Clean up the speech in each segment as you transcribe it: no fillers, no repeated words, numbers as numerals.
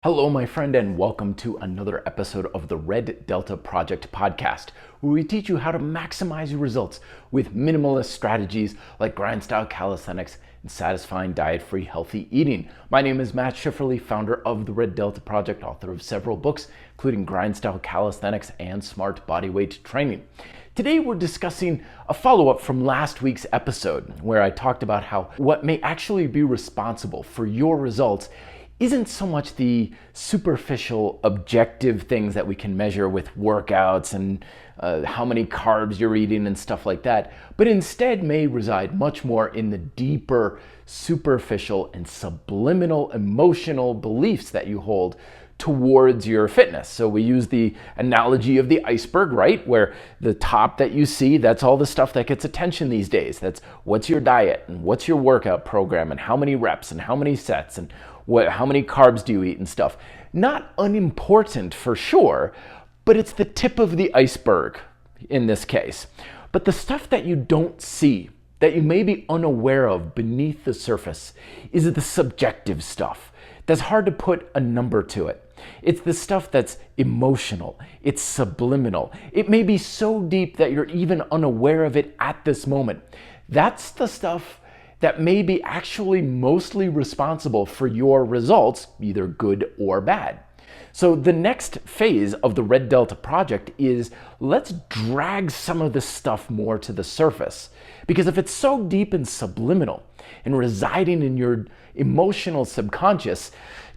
Hello, my friend, and welcome to another episode of the Red Delta Project podcast, where we teach you how to maximize your results with minimalist strategies like grind-style calisthenics and satisfying diet-free healthy eating. My name is Matt Schifferly, founder of the Red Delta Project, author of several books, including Grind-Style Calisthenics and Smart Bodyweight Training. Today we're discussing a follow-up from last week's episode, where I talked about how what may actually be responsible for your results isn't so much the superficial objective things that we can measure with workouts and how many carbs you're eating and stuff like that, but instead may reside much more in the deeper, superficial and subliminal emotional beliefs that you hold towards your fitness. So we use the analogy of the iceberg, right? Where the top that you see, that's all the stuff that gets attention these days. That's what's your diet and what's your workout program and how many reps and how many sets and how many carbs do you eat and stuff. Not unimportant for sure, but it's the tip of the iceberg in this case. But the stuff that you don't see, that you may be unaware of beneath the surface, is the subjective stuff that's hard to put a number to it. It's the stuff that's emotional, it's subliminal. It may be so deep that you're even unaware of it at this moment. That's the stuff that may be actually mostly responsible for your results, either good or bad. So the next phase of the Red Delta Project is let's drag some of this stuff more to the surface. Because if it's so deep and subliminal and residing in your emotional subconscious,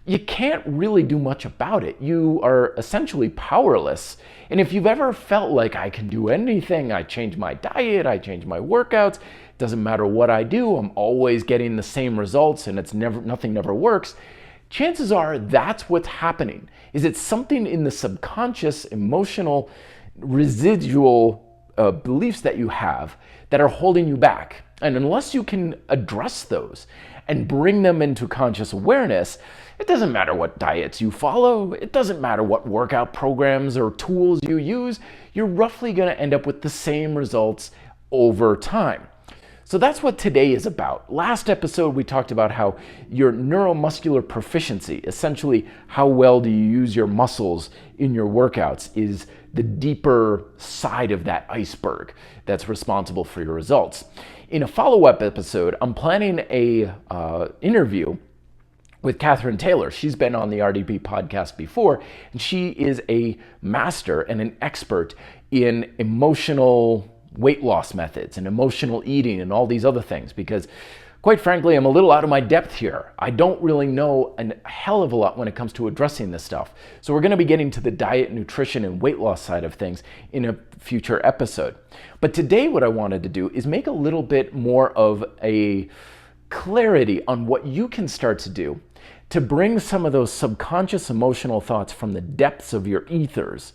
you can't really do much about it. You are essentially powerless. And if you've ever felt like I can do anything, I change my diet, I change my workouts, it doesn't matter what I do, I'm always getting the same results and nothing never works, chances are that's what's happening. Is it something in the subconscious, emotional, residual beliefs that you have that are holding you back? And unless you can address those and bring them into conscious awareness, it doesn't matter what diets you follow, it doesn't matter what workout programs or tools you use, you're roughly going to end up with the same results over time. So that's what today is about. Last episode, we talked about how your neuromuscular proficiency, essentially how well do you use your muscles in your workouts, is the deeper side of that iceberg that's responsible for your results. In a follow-up episode, I'm planning a interview with Catherine Taylor. She's been on the RDP podcast before, and she is a master and an expert in emotional weight loss methods and emotional eating and all these other things, because quite frankly, I'm a little out of my depth here. I don't really know a hell of a lot when it comes to addressing this stuff. So we're going to be getting to the diet, nutrition, and weight loss side of things in a future episode. But today what I wanted to do is make a little bit more of a clarity on what you can start to do to bring some of those subconscious emotional thoughts from the depths of your ethers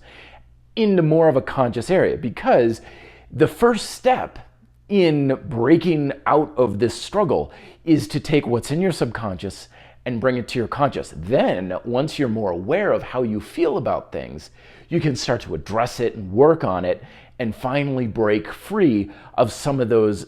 into more of a conscious area. Because the first step in breaking out of this struggle is to take what's in your subconscious and bring it to your conscious. Then, once you're more aware of how you feel about things, you can start to address it and work on it and finally break free of some of those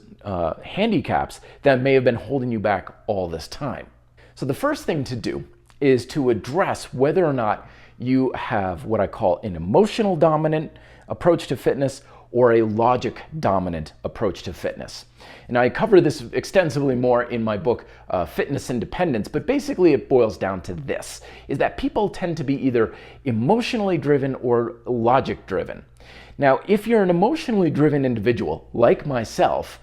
handicaps that may have been holding you back all this time. So the first thing to do is to address whether or not you have what I call an emotional dominant approach to fitness or a logic dominant approach to fitness. And I cover this extensively more in my book, Fitness Independence, but basically it boils down to this, is that people tend to be either emotionally driven or logic driven. Now, if you're an emotionally driven individual, like myself,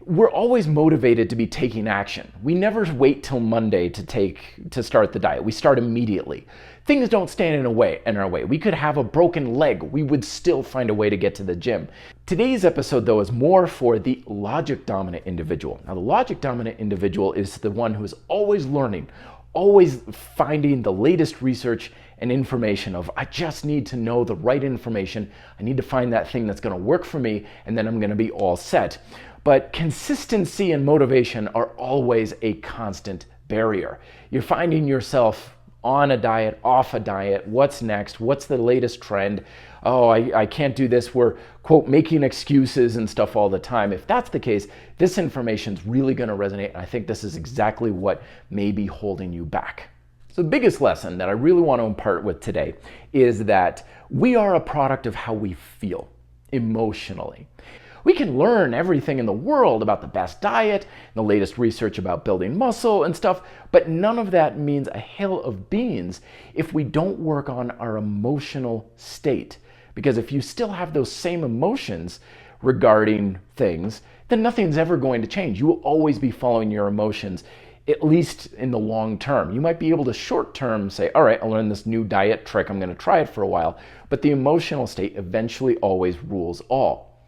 we're always motivated to be taking action. We never wait till Monday to start the diet. We start immediately. Things don't stand in our way. We could have a broken leg. We would still find a way to get to the gym. Today's episode, though, is more for the logic dominant individual. Now, the logic dominant individual is the one who is always learning, always finding the latest research and information of, I just need to know the right information. I need to find that thing that's going to work for me, and then I'm going to be all set. But consistency and motivation are always a constant barrier. You're finding yourself on a diet, off a diet, what's next, what's the latest trend, oh, I can't do this, we're, quote, making excuses and stuff all the time. If that's the case, this information's really gonna resonate, and I think this is exactly what may be holding you back. So So the biggest lesson that I really want to impart with today is that we are a product of how we feel emotionally. We can learn everything in the world about the best diet, the latest research about building muscle and stuff, but none of that means a hill of beans if we don't work on our emotional state. Because if you still have those same emotions regarding things, then nothing's ever going to change. You will always be following your emotions, at least in the long term. You might be able to short term say, all right, I'll learn this new diet trick, I'm going to try it for a while, but the emotional state eventually always rules all.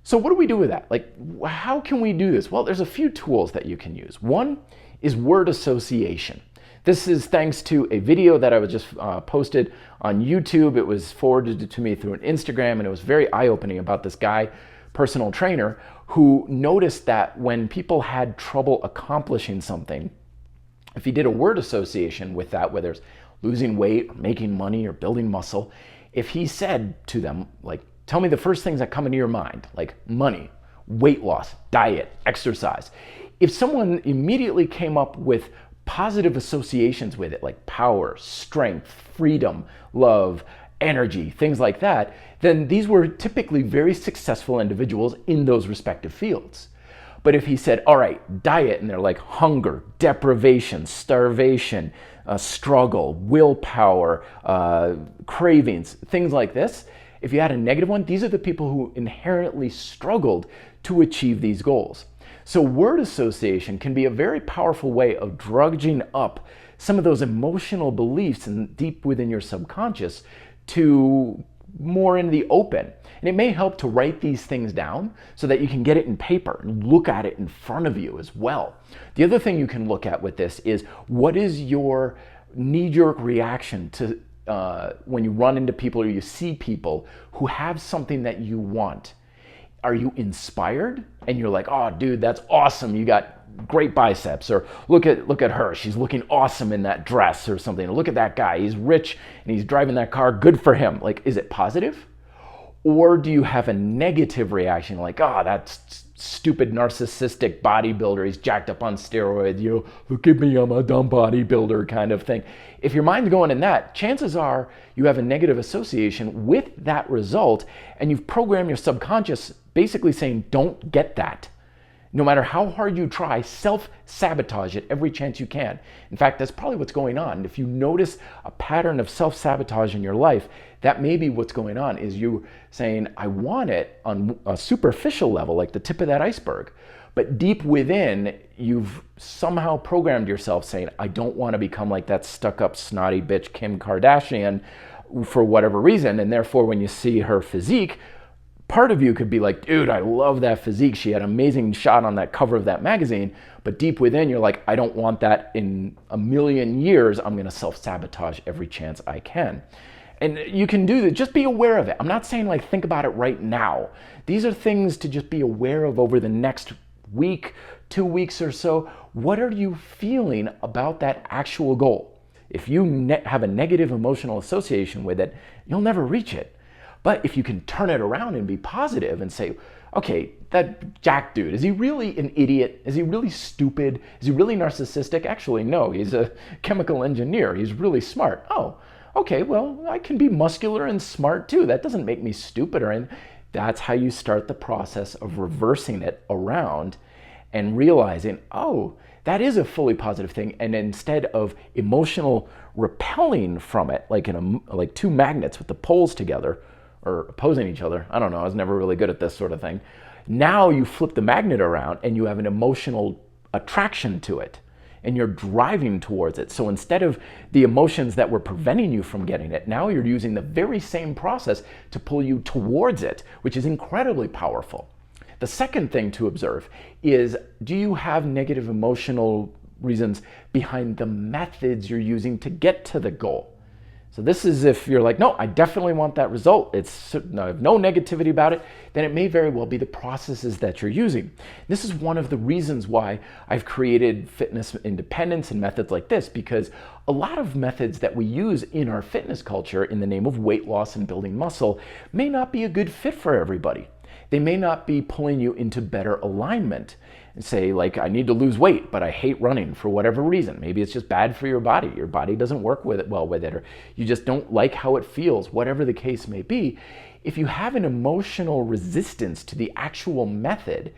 So what do we do with that? Like, how can we do this? Well, there's a few tools that you can use. One is word association. This is thanks to a video that I was just posted on YouTube. It was forwarded to me through an Instagram, and it was very eye-opening about this guy, personal trainer, who noticed that when people had trouble accomplishing something, if he did a word association with that, whether it's losing weight or making money or building muscle, if he said to them, like, tell me the first things that come into your mind, like money, weight loss, diet, exercise. If someone immediately came up with positive associations with it, like power, strength, freedom, love, energy, things like that, then these were typically very successful individuals in those respective fields. But if he said, all right, diet, and they're like hunger, deprivation, starvation, struggle, willpower, cravings, things like this, if you had a negative one, these are the people who inherently struggled to achieve these goals. So word association can be a very powerful way of drudging up some of those emotional beliefs and deep within your subconscious to more in the open. And it may help to write these things down so that you can get it in paper and look at it in front of you as well. The other thing you can look at with this is, what is your knee-jerk reaction to when you run into people or you see people who have something that you want? Are you inspired and you're like, oh dude, that's awesome, you got great biceps, or look at her, she's looking awesome in that dress or something, or look at that guy, he's rich and he's driving that car, good for him. Like, is it positive? Or do you have a negative reaction, like, oh, that's stupid narcissistic bodybuilder, he's jacked up on steroids, you know, look at me, I'm a dumb bodybuilder kind of thing. If your mind's going in that, chances are you have a negative association with that result, and you've programmed your subconscious basically saying, don't get that. No matter how hard you try, self-sabotage it every chance you can. In fact, that's probably what's going on. If you notice a pattern of self-sabotage in your life, that may be what's going on, is you saying, I want it on a superficial level, like the tip of that iceberg. But deep within, you've somehow programmed yourself saying, I don't want to become like that stuck-up, snotty bitch Kim Kardashian for whatever reason. And therefore, when you see her physique, part of you could be like, dude, I love that physique. She had an amazing shot on that cover of that magazine. But deep within, you're like, I don't want that in a million years. I'm going to self-sabotage every chance I can. And you can do that. Just be aware of it. I'm not saying like think about it right now. These are things to just be aware of over the next week, 2 weeks or so. What are you feeling about that actual goal? If you have a negative emotional association with it, you'll never reach it. But if you can turn it around and be positive and say, okay, that Jack dude, is he really an idiot? Is he really stupid? Is he really narcissistic? Actually, no, he's a chemical engineer. He's really smart. Oh, okay, well, I can be muscular and smart too. That doesn't make me stupid or anything. That's how you start the process of reversing it around and realizing, oh, that is a fully positive thing. And instead of emotional repelling from it, like like two magnets with the poles together, or opposing each other. I don't know, I was never really good at this sort of thing. Now you flip the magnet around and you have an emotional attraction to it and you're driving towards it. So instead of the emotions that were preventing you from getting it, now you're using the very same process to pull you towards it, which is incredibly powerful. The second thing to observe is, do you have negative emotional reasons behind the methods you're using to get to the goal? So this is if you're like, no, I definitely want that result. I have no negativity about it. Then it may very well be the processes that you're using. This is one of the reasons why I've created fitness independence and methods like this, because a lot of methods that we use in our fitness culture in the name of weight loss and building muscle may not be a good fit for everybody. They may not be pulling you into better alignment. and say, like, I need to lose weight, but I hate running for whatever reason. Maybe it's just bad for your body. Your body doesn't work with it well with it, or you just don't like how it feels, whatever the case may be. If you have an emotional resistance to the actual method,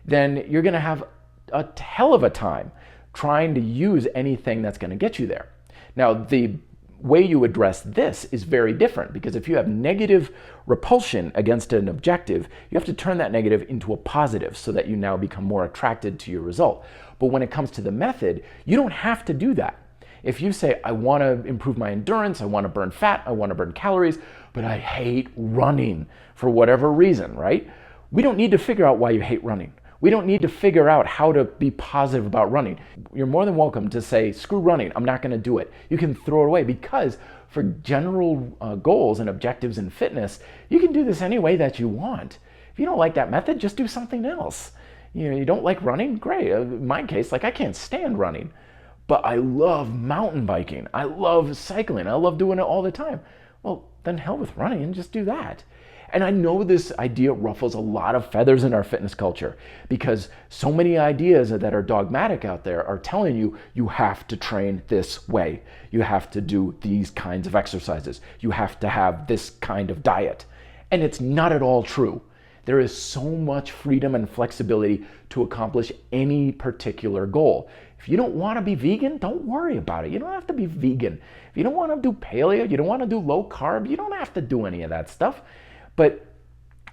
then you're going to have a hell of a time trying to use anything that's going to get you there. Now, the way you address this is very different, because if you have negative repulsion against an objective, you have to turn that negative into a positive so that you now become more attracted to your result. But when it comes to the method, you don't have to do that. If you say, I want to improve my endurance, I want to burn fat, I want to burn calories, but I hate running for whatever reason, right? We don't need to figure out why you hate running. We don't need to figure out how to be positive about running. You're more than welcome to say, screw running, I'm not going to do it. You can throw it away, because for general goals and objectives in fitness, you can do this any way that you want. If you don't like that method, just do something else. You don't like running? Great. In my case, like, I can't stand running, but I love mountain biking. I love cycling. I love doing it all the time. Well, then hell with running, and just do that. And I know this idea ruffles a lot of feathers in our fitness culture, because so many ideas that are dogmatic out there are telling you, you have to train this way. You have to do these kinds of exercises. You have to have this kind of diet. And it's not at all true. There is so much freedom and flexibility to accomplish any particular goal. If you don't want to be vegan, don't worry about it. You don't have to be vegan. If you don't want to do paleo, you don't want to do low carb, you don't have to do any of that stuff. But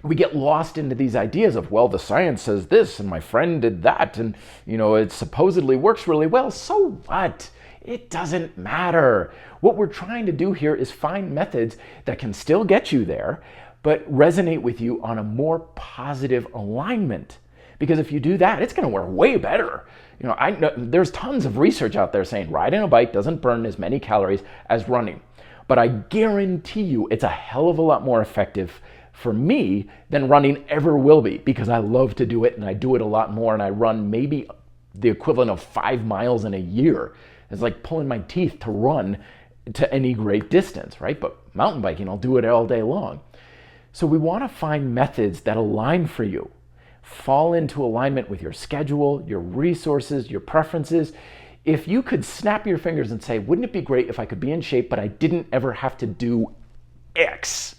we get lost into these ideas of, well, the science says this and my friend did that, and it supposedly works really well. So what? It doesn't matter. What we're trying to do here is find methods that can still get you there, but resonate with you on a more positive alignment. Because if you do that, it's going to work way better. I know there's tons of research out there saying riding a bike doesn't burn as many calories as running. But I guarantee you it's a hell of a lot more effective for me than running ever will be, because I love to do it and I do it a lot more, and I run maybe the equivalent of 5 miles in a year. It's like pulling my teeth to run to any great distance, right? But mountain biking, I'll do it all day long. So we want to find methods that align for you, fall into alignment with your schedule, your resources, your preferences. If you could snap your fingers and say, wouldn't it be great if I could be in shape, but I didn't ever have to do X,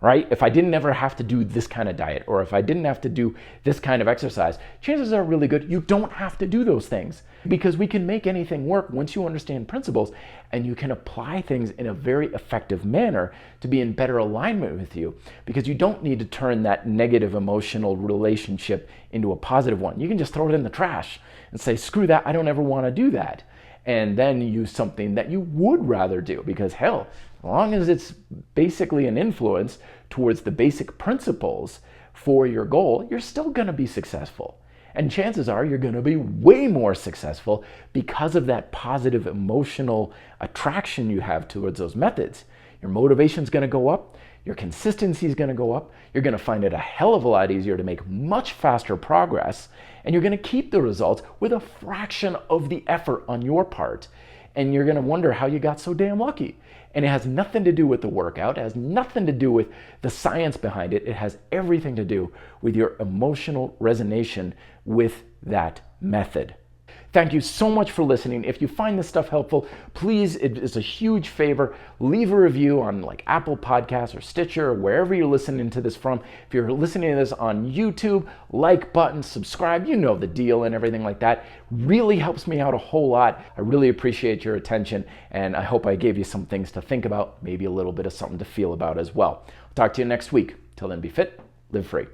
right? If I didn't ever have to do this kind of diet, or if I didn't have to do this kind of exercise, chances are really good you don't have to do those things, because we can make anything work once you understand principles, and you can apply things in a very effective manner to be in better alignment with you, because you don't need to turn that negative emotional relationship into a positive one. You can just throw it in the trash and say, screw that, I don't ever want to do that. And then use something that you would rather do, because hell, as long as it's basically an influence towards the basic principles for your goal, you're still going to be successful. And chances are you're going to be way more successful because of that positive emotional attraction you have towards those methods. Your motivation is going to go up. Your consistency is going to go up. You're going to find it a hell of a lot easier to make much faster progress. And you're going to keep the results with a fraction of the effort on your part. And you're going to wonder how you got so damn lucky. And it has nothing to do with the workout. It has nothing to do with the science behind it. It has everything to do with your emotional resonation with that method. Thank you so much for listening. If you find this stuff helpful, please, it is a huge favor, leave a review on like Apple Podcasts or Stitcher or wherever you're listening to this from. If you're listening to this on YouTube, like button, subscribe, you know the deal and everything like that. Really helps me out a whole lot. I really appreciate your attention, and I hope I gave you some things to think about, maybe a little bit of something to feel about as well. I'll talk to you next week. Till then, be fit, live free.